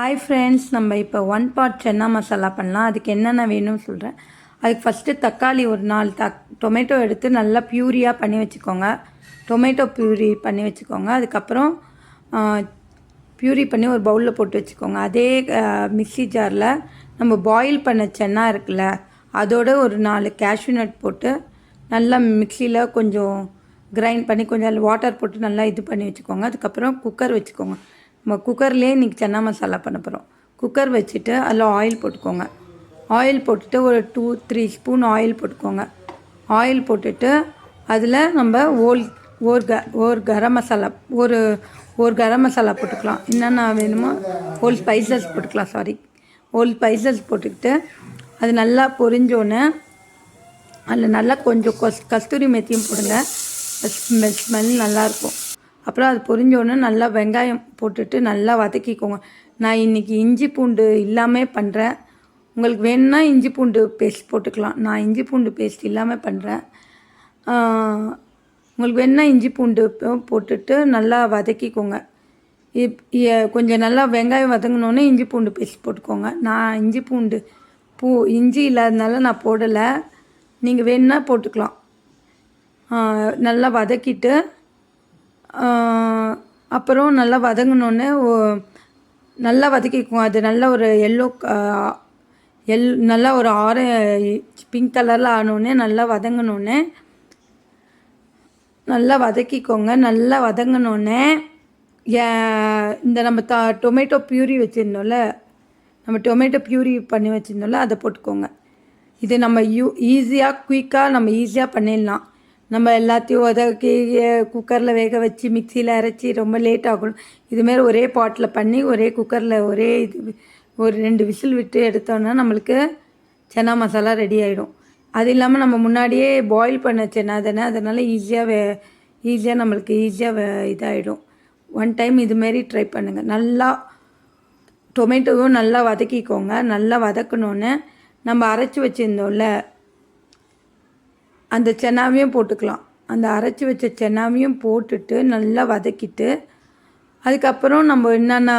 Hi friends, நம்ம இப்போ one pot chana masala பண்ணலாம். அதுக்கு என்னென்ன வேணும்னு சொல்கிறேன். அதுக்கு ஃபஸ்ட்டு தக்காளி ஒரு 4 டொமேட்டோ எடுத்து நல்லா ப்யூரியாக பண்ணி வச்சுக்கோங்க. டொமேட்டோ ப்யூரி பண்ணி வச்சுக்கோங்க. அதுக்கப்புறம் ப்யூரி பண்ணி ஒரு பவுலில் போட்டு வச்சுக்கோங்க. அதே மிக்ஸி ஜாரில் நம்ம பாயில் பண்ண சன்னா இருக்குல்ல, அதோட ஒரு 4 கேஷ்யூ நட் போட்டு நல்லா மிக்சியில் கொஞ்சம் கிரைண்ட் பண்ணி கொஞ்சம் வாட்டர் போட்டு நல்லா இது பண்ணி வச்சுக்கோங்க. அதுக்கப்புறம் குக்கர் வச்சுக்கோங்க. நம்ம குக்கர்லேயே இன்றைக்கி சன்னா மசாலா பண்ண போகிறோம். குக்கர் வச்சுட்டு அதில் ஆயில் போட்டுக்கோங்க. ஆயில் போட்டுட்டு ஒரு 2-3 ஸ்பூன் ஆயில் போட்டுக்கோங்க. ஆயில் போட்டுட்டு அதில் நம்ம ஒரு கரம் மசாலா ஒரு கரம் மசாலா போட்டுக்கலாம். என்னென்ன வேணுமோ ஹோல் ஸ்பைசஸ் போட்டுக்கலாம். ஹோல் ஸ்பைசஸ் போட்டுக்கிட்டு அது நல்லா பொரிஞ்சோன்னே அதில் நல்லா கொஞ்சம் கஸ்தூரி மெத்தியும் போடுங்க. ஸ்மெல் நல்லாயிருக்கும். அப்புறம் அது பொரிஞ்சோடனே நல்லா வெங்காயம் போட்டுட்டு நல்லா வதக்கிக்கோங்க. நான் இன்றைக்கி இஞ்சி பூண்டு இல்லாமல் பண்ணுறேன். உங்களுக்கு வேணும்னா இஞ்சி பூண்டு பேஸ்ட் போட்டுக்கலாம். நான் இஞ்சி பூண்டு பேஸ்ட் இல்லாமல் பண்ணுறேன். உங்களுக்கு வேணும்னா இஞ்சி பூண்டு போட்டுட்டு நல்லா வதக்கிக்கோங்க. கொஞ்சம் நல்லா வெங்காயம் வதங்கினோன்னே இஞ்சி பூண்டு பேஸ்ட் போட்டுக்கோங்க. நான் இஞ்சி இல்லாததுனால நான் போடலை. நீங்கள் வேணும்னா போட்டுக்கலாம். நல்லா வதக்கிட்டு அப்புறம் நல்லா வதங்கினோன்னே நல்லா வதக்கிக்குவோம். அது நல்லா ஒரு நல்லா ஒரு பிங்க் கலரில் ஆனோடனே நல்லா வதங்கினோடனே நல்லா வதக்கிக்கோங்க. நல்லா வதங்கினோடனே இந்த நம்ம டொமேட்டோ ப்யூரி வச்சுருந்தோம்ல, பண்ணி வச்சுருந்தோம்ல, அதை போட்டுக்கோங்க. இது நம்ம ஈஸியாக குயிக்காக நம்ம ஈஸியாக பண்ணிடலாம். நம்ம எல்லாத்தையும் வதக்கி குக்கரில் வேக வச்சு மிக்சியில் அரைச்சி ரொம்ப லேட் ஆகணும். இதுமாரி ஒரே பாட்டில் பண்ணி ஒரே குக்கரில் ஒரு 2 விசில் விட்டு எடுத்தோன்னா நம்மளுக்கு சன்னா மசாலா ரெடி ஆகிடும். அது இல்லாமல் நம்ம முன்னாடியே பாயில் பண்ண சன்னா தானே, அதனால் ஈஸியாக நம்மளுக்கு இதாகிடும். ஒன் டைம் இதுமாரி ட்ரை பண்ணுங்கள். நல்லா டொமேட்டோவும் நல்லா வதக்கிக்கோங்க. நல்லா வதக்கணுன்னு நம்ம அரைச்சி வச்சுருந்தோம்ல, அந்த சென்னாவையும் போட்டுக்கலாம். அந்த அரைச்சி வச்ச சென்னாவையும் போட்டுட்டு நல்லா வதக்கிட்டு அதுக்கப்புறம் நம்ம என்னென்ன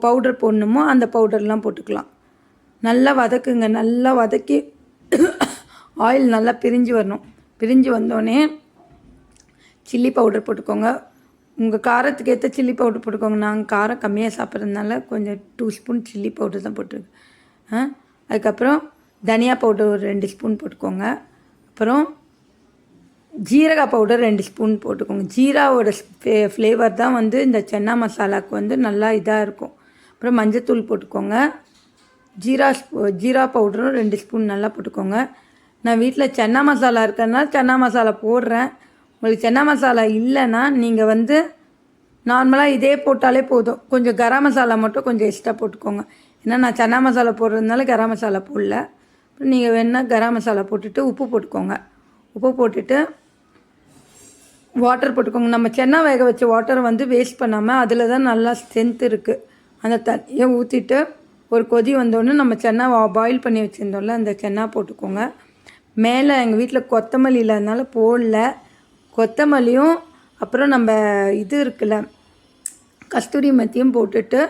பவுடர் போடணுமோ அந்த பவுடர்லாம் போட்டுக்கலாம். நல்லா வதக்குங்க. நல்லா வதக்கி ஆயில் நல்லா பிரிஞ்சு வரணும். பிரிஞ்சு வந்தோடனே சில்லி பவுடர் போட்டுக்கோங்க. உங்கள் காரத்துக்கு ஏற்ற சில்லி பவுடர் போட்டுக்கோங்க. நாங்கள் காரம் கம்மியாக சாப்பிட்றதுனால கொஞ்சம் 2 ஸ்பூன் சில்லி பவுடர் தான் போட்டுருக்கேன். அதுக்கப்புறம் தனியா பவுடர் ஒரு 2 ஸ்பூன் போட்டுக்கோங்க. அப்புறம் ஜீரக பவுடர் 2 ஸ்பூன் போட்டுக்கோங்க. ஜீராவோட ஃப்ளேவர் தான் இந்த சன்னா மசாலாவுக்கு நல்லா இதாக இருக்கும். அப்புறம் மஞ்சத்தூள் போட்டுக்கோங்க. ஜீரா பவுடரும் 2 ஸ்பூன் நல்லா போட்டுக்கோங்க. நான் வீட்டில் சன்னா மசாலா இருக்கிறதுனால சன்னா மசாலா போடுறேன். உங்களுக்கு சன்னா மசாலா இல்லைன்னா நீங்கள் நார்மலாக இதே போட்டாலே போதும். கொஞ்சம் கரம் மசாலா மட்டும் கொஞ்சம் எக்ஸ்ட்ரா போட்டுக்கோங்க. ஏன்னா நான் சன்னா மசாலா போடுறதுனால கரம் மசாலா போடல. நீங்கள் வேணால் கரம் மசாலா போட்டுட்டு உப்பு போட்டுக்கோங்க. உப்பு போட்டுட்டு வாட்டர் போட்டுக்கோங்க. நம்ம சன்னா வேக வச்ச வாட்டரை வேஸ்ட் பண்ணாமல் அதில் தான் நல்லா ஸ்ட்ரென்த் இருக்குது. அந்த தண்ணியை ஊற்றிட்டு ஒரு கொதி வந்தோடனே நம்ம சன்னா பாயில் பண்ணி வச்சுருந்தோம்ல, அந்த சன்னா போட்டுக்கோங்க. மேலே எங்கள் வீட்டில் கொத்தமல்லி இல்லாதனால போடல. கொத்தமல்லியும் அப்புறம் நம்ம இது இருக்குல்ல, கஸ்தூரி மெத்தியும் போட்டுட்டு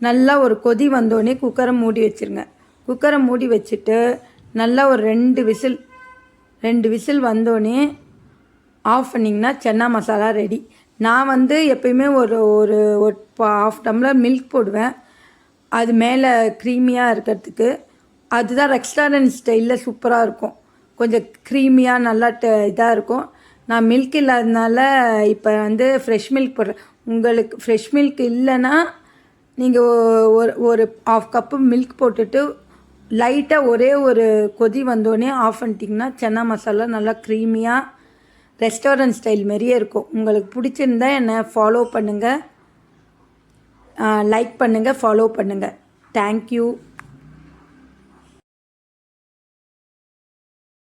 நல்லா ஒரு கொதி வந்தோடனே குக்கரை மூடி வச்சுருங்க. குக்கரை மூடி வச்சுட்டு நல்லா ஒரு 2 விசில் வந்தோடனே ஆஃப் பண்ணிங்கன்னா சன்னா மசாலா ரெடி. நான் எப்பயுமே ஒரு ½ டம்ளர் மில்க் போடுவேன். அது மேலே க்ரீமியாக இருக்கிறதுக்கு. அதுதான் ரெஸ்டாரண்ட் ஸ்டைலில் சூப்பராக இருக்கும். கொஞ்சம் க்ரீமியாக நல்லா இதாக இருக்கும். நான் மில்க் இல்லாததுனால இப்போ ஃப்ரெஷ் மில்க் போடுறேன். உங்களுக்கு ஃப்ரெஷ் மில்க் இல்லைன்னா நீங்கள் ஒரு ½ கப்பு மில்க் போட்டுட்டு லைட்டாக ஒரு கொதி வந்தோடனே ஆஃப் பண்ணிட்டிங்கன்னா சன்னா மசாலா நல்லா க்ரீமியாக ரெஸ்டாரண்ட் ஸ்டைல் மாரியே இருக்கும். உங்களுக்கு பிடிச்சிருந்தா என்னை ஃபாலோ பண்ணுங்கள், லைக் பண்ணுங்கள், ஃபாலோ பண்ணுங்கள். தேங்க்யூ.